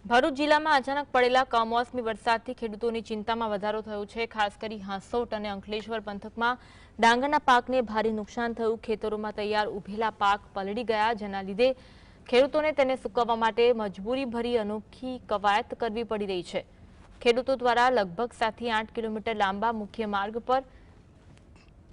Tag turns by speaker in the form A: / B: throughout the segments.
A: ભરૂચ જિલ્લામાં અચાનક પડેલા કમોસમી વરસાદથી ખેડૂતોની ચિંતામાં વધારો થયો છે। ખાસ કરી હાંસોટ અને અંકલેશ્વર પંથકમાં ડાંગરના પાકને ભારે નુકસાન થયું। ખેતરોમાં તૈયાર ઉભેલા પાક પલળી ગયા, જેના લીધે ખેડૂતોને તેને સૂકવવા માટે મજબૂરી ભરી અનોખી કવાયત કરવી પડી રહી છે। ખેડૂતો દ્વારા લગભગ 7 થી 8 કિલોમીટર લાંબા મુખ્ય માર્ગ પર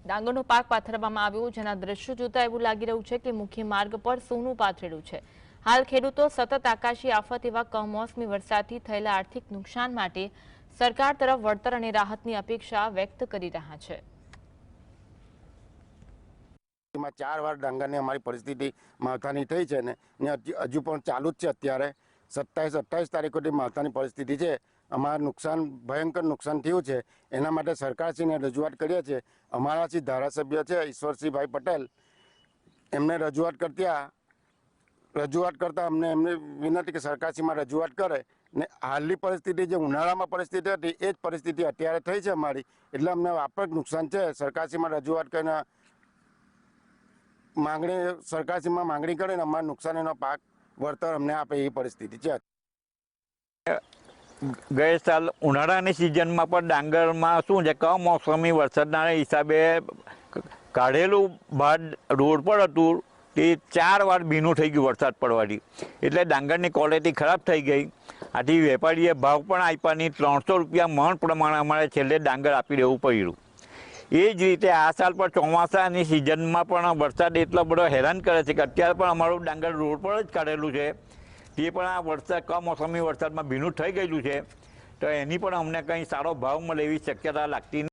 A: ડાંગરનો પાક પાથરવામાં આવ્યો, જેના દ્રશ્યો જોતા એવું લાગી રહ્યું છે કે મુખ્ય માર્ગ પર સોનું પાથરેલું છે। हाल खेडूतो सतत आकाशी आफत एवं कमोसमी वरसादथी थयेला आर्थिक नुकसान माटे सरकार तरफ वळतर अने राहतनी अपेक्षा व्यक्त करी रह्या छे।
B: 4 વાર ડાંગરની અમારી પરિસ્થિતિ માવઠાની થઈ છે ને હજુ પણ ચાલુ જ છે। અત્યારે 27-28 તારીખોથી માવઠાની પરિસ્થિતિ છે। અમારું નુકસાન ભયંકર નુકસાન થયું છે। એના માટે સરકારશ્રીને રજૂઆત કરીએ છીએ। અમારા જે ધારાસભ્ય છે ઈશ્વરસિંહભાઈ પટેલ, એમને રજૂઆત કરતા અમને એમની વિનંતી કે સરકારશ્રીમાં રજૂઆત કરે ને હાલની પરિસ્થિતિ જે ઉનાળામાં પરિસ્થિતિ હતી એ જ પરિસ્થિતિ અત્યારે થઈ છે અમારી, એટલે અમને વ્યાપક નુકસાન છે। સરકારશ્રીમાં રજૂઆત કરીને સરકારશ્રીમાં માંગણી કરીને અમારા નુકસાનીનો પાક વળતર અમને આપે એવી પરિસ્થિતિ છે।
C: ગયે સાલ ઉનાળાની સિઝનમાં પણ ડાંગરમાં શું છે, કમોસમી વરસાદના હિસાબે કાઢેલું ભાત રોડ પર હતું તે 4 વાર ભીનું થઈ ગયું વરસાદ પડવાથી, એટલે ડાંગરની ક્વોલિટી ખરાબ થઈ ગઈ। આથી વેપારીએ ભાવ પણ આપ્યા નહીં। 300 રૂપિયા મણ પ્રમાણે અમારે છેલ્લે ડાંગર આપી દેવું પડ્યું। એ જ રીતે આ સાલ પણ ચોમાસાની સિઝનમાં પણ વરસાદ એટલો બધો હેરાન કરે છે કે અત્યારે પણ અમારું ડાંગર રોડ પર જ કાઢેલું છે, તે પણ આ વરસાદ કમોસમી વરસાદમાં ભીનું થઈ ગયેલું છે। તો એની પણ અમને કંઈ સારો ભાવ મળે એવી શક્યતા લાગતી નથી।